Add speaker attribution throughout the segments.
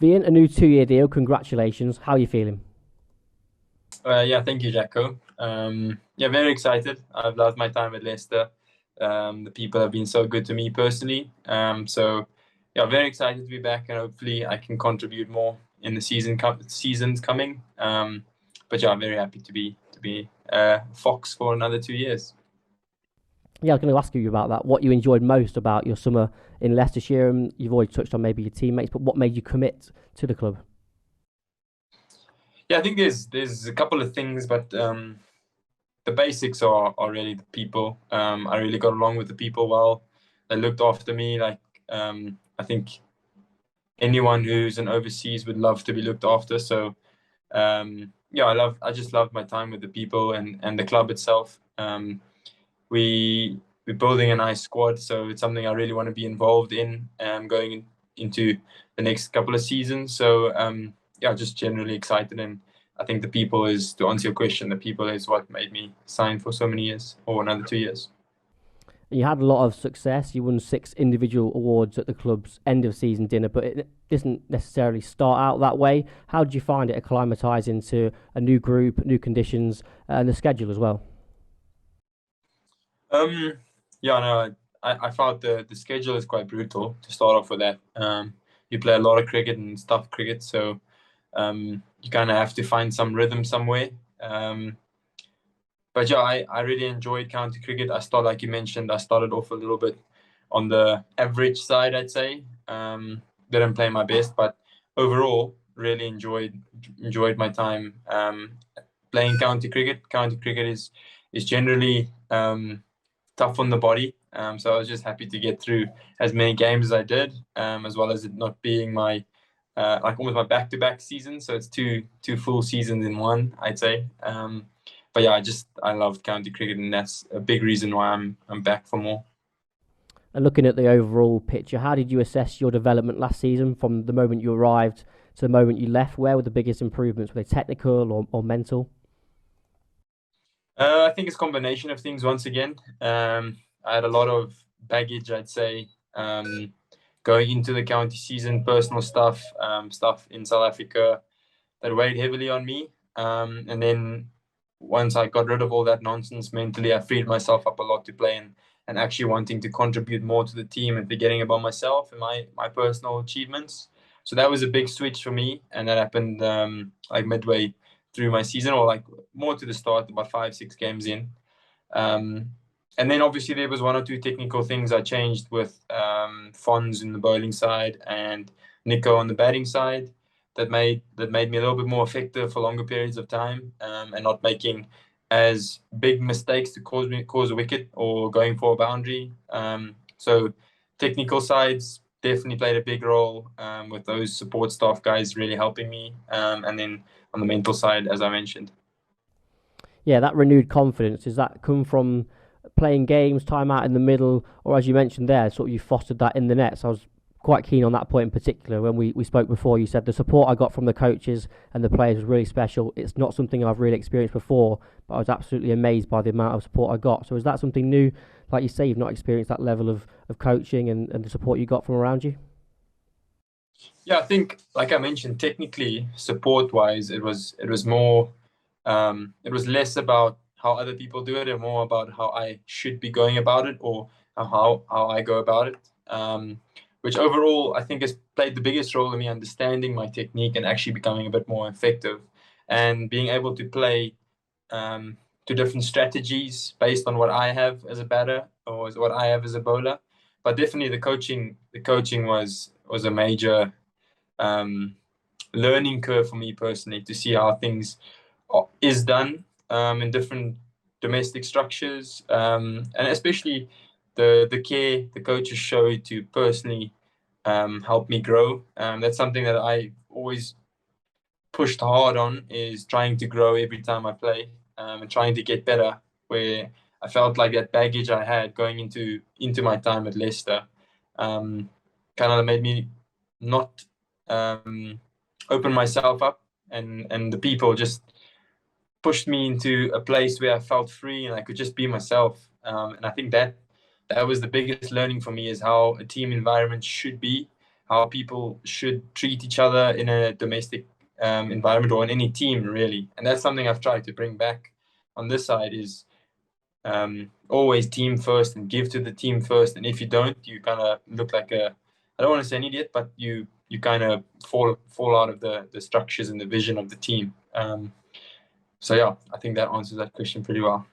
Speaker 1: Wiaan, a new 2-year deal. Congratulations. How are you feeling?
Speaker 2: Yeah, thank you, Jacko. Yeah, very excited. I've loved my time at Leicester. The people have been so good to me personally. So yeah, very excited to be back, and hopefully I can contribute more in the seasons coming. But yeah, I'm very happy to be Fox for another 2 years.
Speaker 1: Yeah, I was going to ask you about that. What you enjoyed most about your summer in Leicestershire, and you've already touched on maybe your teammates, but what made you commit to the club?
Speaker 2: Yeah, I think there's a couple of things, but the basics are really the people. I really got along with the people well. They looked after me. I think anyone who's an overseas would love to be looked after. So yeah, I just loved my time with the people and the club itself. We're building a nice squad, so it's something I really want to be involved in into the next couple of seasons. So yeah, just generally excited, and I think the people is, to answer your question, the people is what made me sign for so many years or another 2 years.
Speaker 1: And you had a lot of success. You won 6 individual awards at the club's end of season dinner, but it didn't necessarily start out that way. How did you find it acclimatizing to a new group, new conditions, and the schedule as well?
Speaker 2: Um, yeah, no, I found the schedule is quite brutal to start off with that. You play a lot of cricket and stuff cricket, so you kind of have to find some rhythm somewhere. Um, but yeah, I really enjoyed county cricket. Like you mentioned, I started off a little bit on the average side, I'd say. Didn't play my best, but overall, really enjoyed my time playing county cricket. County cricket is generally tough on the body. So I was just happy to get through as many games as I did, as well as it not being my like almost my back-to-back season. So it's two full seasons in one, I'd say. But yeah, I loved county cricket, and that's a big reason why I'm back for more.
Speaker 1: And looking at the overall picture, how did you assess your development last season from the moment you arrived to the moment you left? Where were the biggest improvements? Were they technical or mental?
Speaker 2: I think it's a combination of things once again. I had a lot of baggage, I'd say, going into the county season, personal stuff, stuff in South Africa that weighed heavily on me. And then once I got rid of all that nonsense mentally, I freed myself up a lot to play and actually wanting to contribute more to the team and forgetting about myself and my personal achievements. So that was a big switch for me, and that happened like midway through my season, or like more to the start, about 5, 6 games in. Um, and then obviously there was one or two technical things I changed with Fons in the bowling side and Nico on the batting side that made me a little bit more effective for longer periods of time, and not making as big mistakes to cause a wicket or going for a boundary. So technical sides definitely played a big role, with those support staff guys really helping me, and then on the mental side, as I mentioned.
Speaker 1: Yeah, that renewed confidence, does that come from playing games, time out in the middle, or as you mentioned there, sort of you fostered that in the nets? I was quite keen on that point in particular. When we spoke before, you said the support I got from the coaches and the players was really special. It's not something I've really experienced before, but I was absolutely amazed by the amount of support I got. So is that something new? Like you say, you've not experienced that level of coaching and the support you got from around you?
Speaker 2: Yeah, I think, like I mentioned, technically, support-wise, it was more, it was less about how other people do it and more about how I should be going about it, or how I go about it. Which overall, I think has played the biggest role in me understanding my technique and actually becoming a bit more effective, and being able to play to different strategies based on what I have as a batter or what I have as a bowler. But definitely the coaching was a major um, learning curve for me personally, to see how things is done in different domestic structures, and especially the care the coaches show to personally help me grow. That's something that I always pushed hard on, is trying to grow every time I play, and trying to get better. Where I felt like that baggage I had going into my time at Leicester, um, kind of made me not um, open myself up, and the people just pushed me into a place where I felt free and I could just be myself. And I think that was the biggest learning for me, is how a team environment should be, how people should treat each other in a domestic environment or in any team, really. And that's something I've tried to bring back on this side is always team first and give to the team first. And if you don't, you kind of look like I don't want to say an idiot, but you kind of fall out of the structures and the vision of the team. So yeah, I think that answers that question pretty well.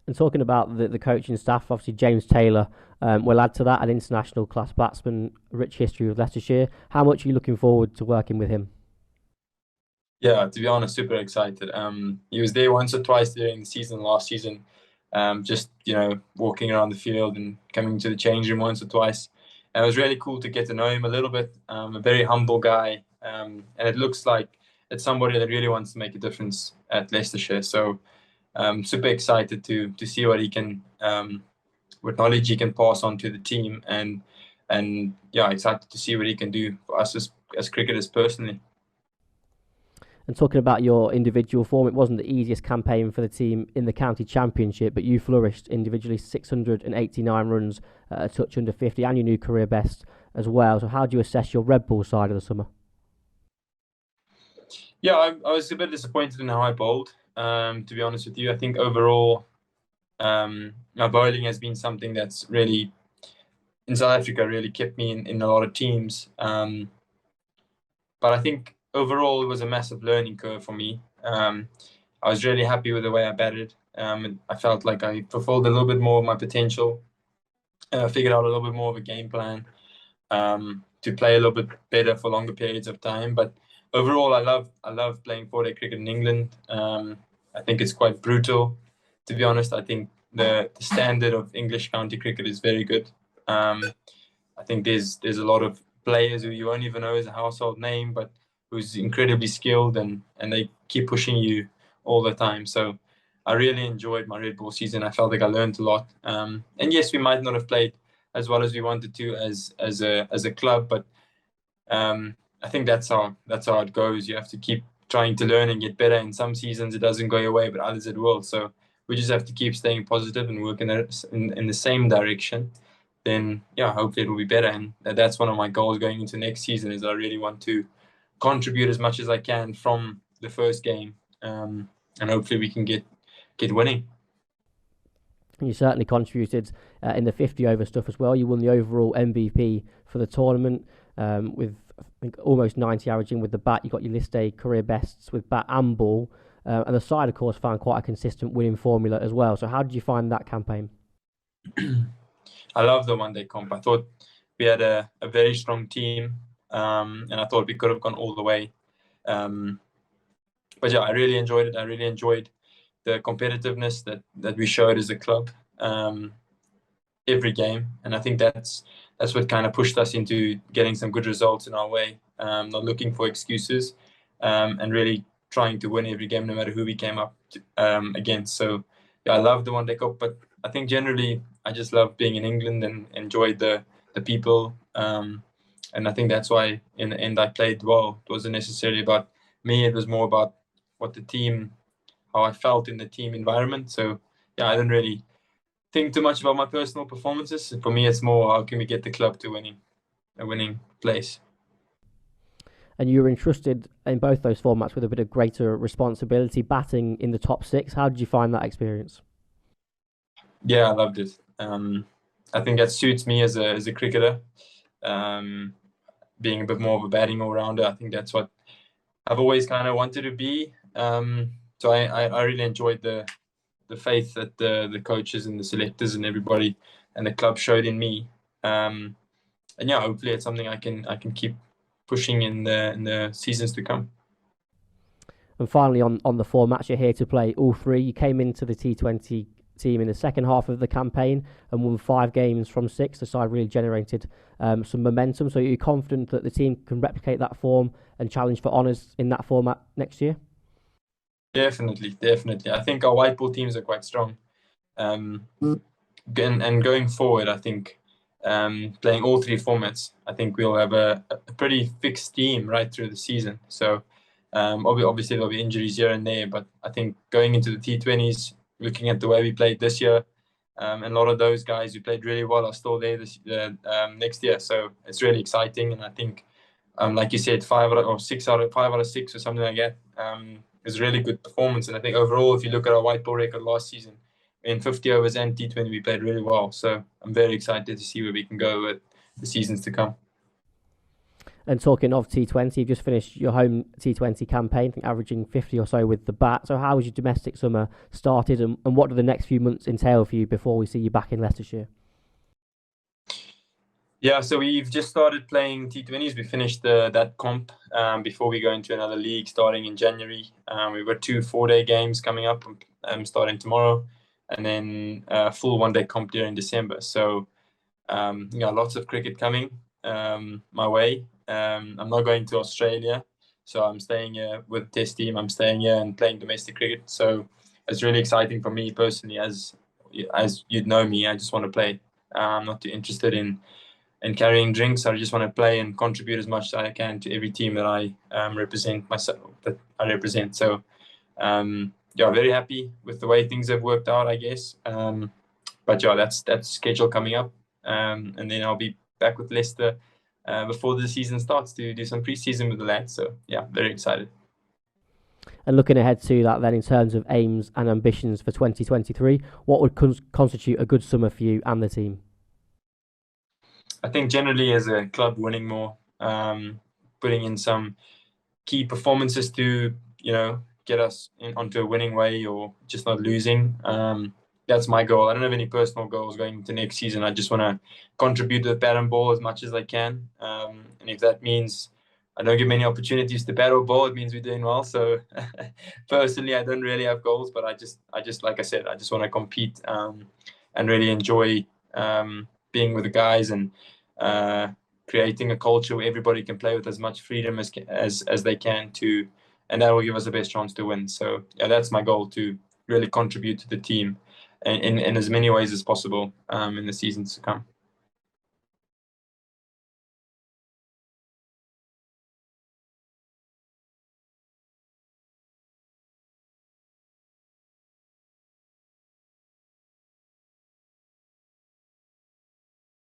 Speaker 1: And talking about the coaching staff, obviously James Taylor will add to that, an international class batsman, rich history with Leicestershire. How much are you looking forward to working with him?
Speaker 2: Yeah, to be honest, super excited. He was there once or twice during the season, last season, just walking around the field and coming to the change room once or twice. And it was really cool to get to know him a little bit. A very humble guy, and it looks like it's somebody that really wants to make a difference at Leicestershire. So super excited to see what he can, what knowledge he can pass on to the team, and yeah, excited to see what he can do for us as cricketers personally.
Speaker 1: And talking about your individual form, it wasn't the easiest campaign for the team in the county championship, but you flourished individually, 689 runs, a touch under 50, and your new career best as well. So how do you assess your Red Bull side of the summer?
Speaker 2: Yeah, I was a bit disappointed in how I bowled. To be honest with you, I think overall, my bowling has been something that's really in South Africa really kept me in a lot of teams. But I think overall it was a massive learning curve for me. I was really happy with the way I batted. I felt like I fulfilled a little bit more of my potential. Figured out a little bit more of a game plan to play a little bit better for longer periods of time. But overall, I love playing 4-day cricket in England. I think it's quite brutal, to be honest. I think the standard of English county cricket is very good. I think there's a lot of players who you won't even know as a household name, but who's incredibly skilled and they keep pushing you all the time. So I really enjoyed my Red Bull season. I felt like I learned a lot. And yes, we might not have played as well as we wanted to as a club, but I think that's how it goes. You have to keep trying to learn and get better. In some seasons it doesn't go your way, but others it will. So we just have to keep staying positive and working in the same direction. Then yeah, hopefully it'll be better. And that's one of my goals going into next season is I really want to contribute as much as I can from the first game, and hopefully we can get winning.
Speaker 1: You certainly contributed in the 50 over stuff as well. You won the overall MVP for the tournament with I think almost 90 averaging with the bat. You got your list day career bests with bat and ball, and the side of course found quite a consistent winning formula as well. So how did you find that campaign?
Speaker 2: I love the one day comp. I thought we had a very strong team, and I thought we could have gone all the way. But yeah, I really enjoyed it. I really enjoyed the competitiveness that we showed as a club every game, and I think that's what kind of pushed us into getting some good results in our way. Not looking for excuses, and really trying to win every game, no matter who we came up against. So yeah, I love the one day cup, but I think generally I just love being in England and enjoyed the people. And I think that's why in the end I played well. It wasn't necessarily about me. It was more about what the team, how I felt in the team environment. So yeah, I didn't really think too much about my personal performances. For me, it's more how can we get the club to a winning place.
Speaker 1: And you were entrusted in both those formats with a bit of greater responsibility, batting in the top six. How did you find that experience?
Speaker 2: Yeah, I loved it. I think that suits me as a cricketer. Being a bit more of a batting all-rounder, I think that's what I've always kind of wanted to be. So I really enjoyed the faith that the coaches and the selectors and everybody and the club showed in me. And yeah, hopefully it's something I can keep pushing in the seasons to come.
Speaker 1: And finally, on the formats, you're here to play all three. You came into the T20 team in the second half of the campaign and won 5 games from 6. The side really generated some momentum. So you're confident that the team can replicate that form and challenge for honours in that format next year?
Speaker 2: Definitely. I think our white ball teams are quite strong. And going forward, I think playing all 3 formats, I think we'll have a pretty fixed team right through the season. So obviously there'll be injuries here and there, but I think going into the T20s, looking at the way we played this year, and a lot of those guys who played really well are still there next year. So it's really exciting, and I think, like you said, 5 out of 6 or something like that is a really good performance. And I think overall, if you look at our white ball record last season, in 50 overs and T20, we played really well. So I'm very excited to see where we can go with the seasons to come.
Speaker 1: And talking of T20, you've just finished your home T20 campaign, I think averaging 50 or so with the bat. So how has your domestic summer started, and what do the next few months entail for you before we see you back in Leicestershire?
Speaker 2: Yeah, so we've just started playing T20s. We finished that comp before we go into another league starting in January. We've got 2 4-day games coming up starting tomorrow, and then full 1-day comp during December. So lots of cricket coming my way. I'm not going to Australia, so I'm staying here with the test team. I'm staying here and playing domestic cricket. So it's really exciting for me personally. As you'd know me, I just want to play. I'm not too interested in carrying drinks. I just want to play and contribute as much as I can to every team that I represent. So very happy with the way things have worked out, I guess. But yeah, that's schedule coming up, and then I'll be back with Leicester before the season starts to do some pre-season with the lads. So yeah, very excited.
Speaker 1: And looking ahead to that then, in terms of aims and ambitions for 2023, what would constitute a good summer for you and the team?
Speaker 2: I think generally as a club, winning more, putting in some key performances to, get us onto a winning way, or just not losing. That's my goal. I don't have any personal goals going into next season. I just want to contribute to the bat and ball as much as I can. And if that means I don't get many opportunities to bat or ball, it means we're doing well. So personally, I don't really have goals, but I just like I said, I just want to compete and really enjoy being with the guys and creating a culture where everybody can play with as much freedom as they can to, and that will give us the best chance to win. So yeah, that's my goal, to really contribute to the team in as many ways as possible in the seasons to come.